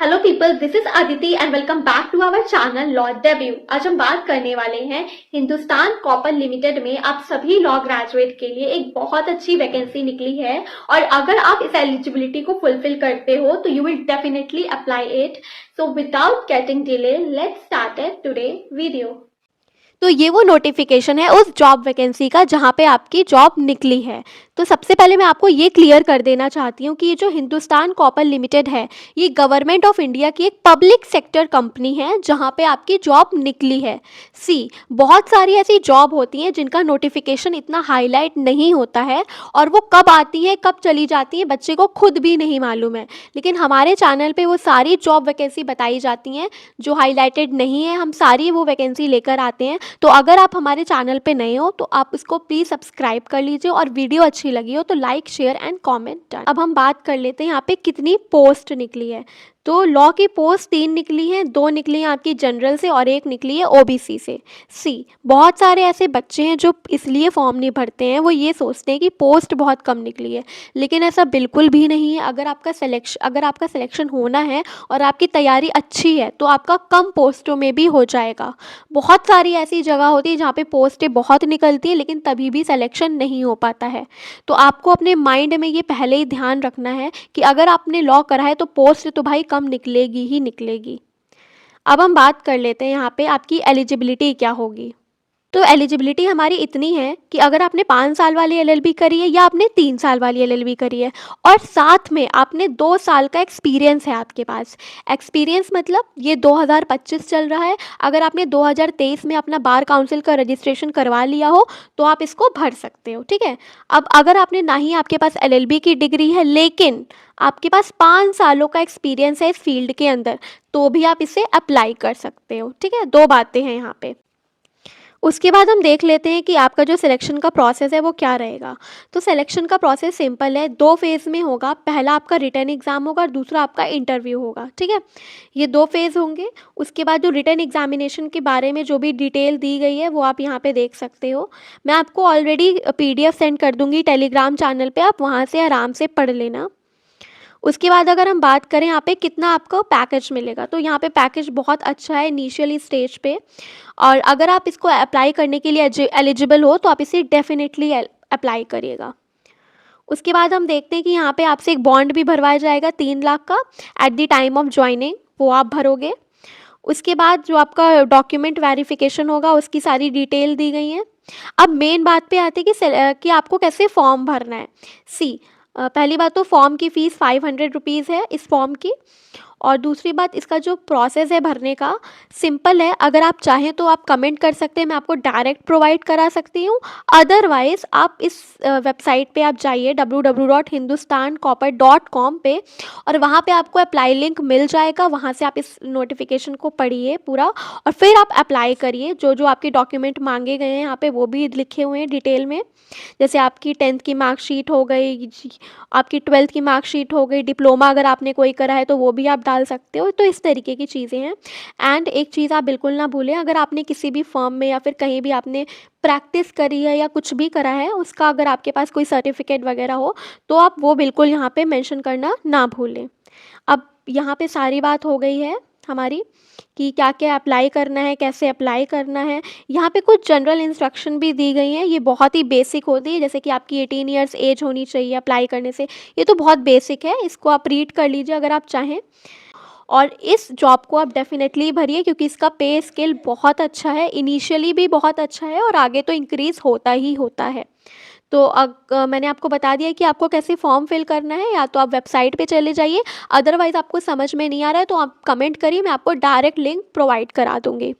Hello people, this is Aditi and welcome back to our channel law debut. आज हम बात करने वाले हैं हिंदुस्तान कॉपर लिमिटेड में आप सभी लॉ ग्रेजुएट के लिए एक बहुत अच्छी वैकेंसी निकली है और अगर आप इस एलिजिबिलिटी को फुलफिल करते हो तो you will definitely apply it. So without getting delay let's start today video. तो ये वो नोटिफिकेशन है उस जॉब वैकेंसी का जहाँ पे आपकी जॉब निकली है। तो सबसे पहले मैं आपको ये क्लियर कर देना चाहती हूँ कि ये जो हिंदुस्तान कॉपर लिमिटेड है ये गवर्नमेंट ऑफ इंडिया की एक पब्लिक सेक्टर कंपनी है जहाँ पे आपकी जॉब निकली है। बहुत सारी ऐसी जॉब होती हैं जिनका नोटिफिकेशन इतना हाईलाइट नहीं होता है और वो कब आती है कब चली जाती है बच्चे को खुद भी नहीं मालूम है, लेकिन हमारे चैनल पे वो सारी जॉब वैकेंसी बताई जाती हैं जो हाईलाइटेड नहीं है। हम सारी वो वैकेंसी लेकर आते हैं। तो अगर आप हमारे चैनल पे नए हो तो आप इसको प्लीज़ सब्सक्राइब कर लीजिए और वीडियो अच्छी लगी हो तो like share and comment done. अब हम बात कर लेते हैं यहाँ पे कितनी पोस्ट निकली है। तो लॉ की पोस्ट 3 निकली हैं, 2 निकली हैं आपकी जनरल से और 1 निकली है ओबीसी से। बहुत सारे ऐसे बच्चे हैं जो इसलिए फॉर्म नहीं भरते हैं, वो ये सोचते हैं कि पोस्ट बहुत कम निकली है, लेकिन ऐसा बिल्कुल भी नहीं है। अगर आपका सिलेक्शन होना है और आपकी तैयारी अच्छी है तो आपका कम पोस्टों में भी हो जाएगा। बहुत सारी ऐसी जगह होती है जहाँ पे पोस्टें बहुत निकलती है लेकिन तभी भी सिलेक्शन नहीं हो पाता है। तो आपको अपने माइंड में ये पहले ही ध्यान रखना है कि अगर आपने लॉ करा है तो पोस्ट तो भाई कम निकलेगी ही निकलेगी। अब हम बात कर लेते हैं यहाँ पे आपकी एलिजिबिलिटी क्या होगी। तो एलिजिबिलिटी हमारी इतनी है कि अगर आपने 5 साल वाली एलएलबी करी है या आपने 3 साल वाली एलएलबी करी है और साथ में आपने 2 साल का एक्सपीरियंस है आपके पास। एक्सपीरियंस मतलब ये 2025 चल रहा है, अगर आपने 2023 में अपना बार काउंसिल का रजिस्ट्रेशन करवा लिया हो तो आप इसको भर सकते हो, ठीक है। अब अगर आपने ना ही आपके पास एलएलबी की डिग्री है लेकिन आपके पास 5 सालों का एक्सपीरियंस है इस फील्ड के अंदर तो भी आप इसे अप्लाई कर सकते हो, ठीक है। 2 बातें हैं यहाँ पे। उसके बाद हम देख लेते हैं कि आपका जो सिलेक्शन का प्रोसेस है वो क्या रहेगा। तो सिलेक्शन का प्रोसेस सिंपल है, 2 फेज़ में होगा। पहला आपका रिटन एग्ज़ाम होगा और दूसरा आपका इंटरव्यू होगा, ठीक है। ये 2 फेज़ होंगे। उसके बाद जो रिटन एग्जामिनेशन के बारे में जो भी डिटेल दी गई है वो आप यहाँ पे देख सकते हो। मैं आपको ऑलरेडी PDF सेंड कर दूँगी टेलीग्राम चैनल पर, आप वहाँ से आराम से पढ़ लेना। उसके बाद अगर हम बात करें यहाँ पे कितना आपको पैकेज मिलेगा, तो यहाँ पे पैकेज बहुत अच्छा है इनिशियली स्टेज पे, और अगर आप इसको अप्लाई करने के लिए एलिजिबल हो तो आप इसे डेफिनेटली अप्लाई करिएगा। उसके बाद हम देखते हैं कि यहाँ पे आपसे एक बॉन्ड भी भरवाया जाएगा 3 लाख का at the time of joining, वो आप भरोगे। उसके बाद जो आपका डॉक्यूमेंट वेरिफिकेशन होगा उसकी सारी डिटेल दी गई है। अब मेन बात पे आते हैं कि आपको कैसे फॉर्म भरना है। पहली बात तो फॉर्म की फ़ीस 500 रुपीज़ है इस फॉर्म की, और दूसरी बात इसका जो प्रोसेस है भरने का सिंपल है। अगर आप चाहें तो आप कमेंट कर सकते हैं, मैं आपको डायरेक्ट प्रोवाइड करा सकती हूँ। अदरवाइज़ आप इस वेबसाइट पे आप जाइए www.hindustancopper.com पे और वहाँ पे आपको अप्लाई लिंक मिल जाएगा। वहाँ से आप इस नोटिफिकेशन को पढ़िए पूरा और फिर आप अप्लाई करिए। जो जो आपके डॉक्यूमेंट मांगे गए हैं यहाँ पे वो भी लिखे हुए हैं डिटेल में, जैसे आपकी 10th की मार्कशीट हो गई, आपकी 12th की मार्कशीट हो गई, डिप्लोमा अगर आपने कोई करा है तो वो भी आप डाल सकते हो। तो इस तरीके की चीज़ें हैं। एंड एक चीज़ आप बिल्कुल ना भूलें, अगर आपने किसी भी फर्म में या फिर कहीं भी आपने प्रैक्टिस करी है या कुछ भी करा है उसका अगर आपके पास कोई सर्टिफिकेट वगैरह हो तो आप वो बिल्कुल यहाँ पे मेंशन करना ना भूलें। अब यहाँ पे सारी बात हो गई है हमारी कि क्या क्या अप्लाई करना है, कैसे अप्लाई करना है। यहाँ पे कुछ जनरल इंस्ट्रक्शन भी दी गई हैं, ये बहुत ही बेसिक होती है, जैसे कि आपकी 18 ईयर्स एज होनी चाहिए अप्लाई करने से। ये तो बहुत बेसिक है, इसको आप रीड कर लीजिए अगर आप चाहें। और इस जॉब को आप डेफिनेटली भरिए क्योंकि इसका पे स्केल बहुत अच्छा है, इनिशियली भी बहुत अच्छा है और आगे तो इंक्रीज़ होता ही होता है। तो मैंने आपको बता दिया कि आपको कैसे फॉर्म फिल करना है, या तो आप वेबसाइट पे चले जाइए, अदरवाइज़ आपको समझ में नहीं आ रहा है तो आप कमेंट करिए, मैं आपको डायरेक्ट लिंक प्रोवाइड करा दूँगी।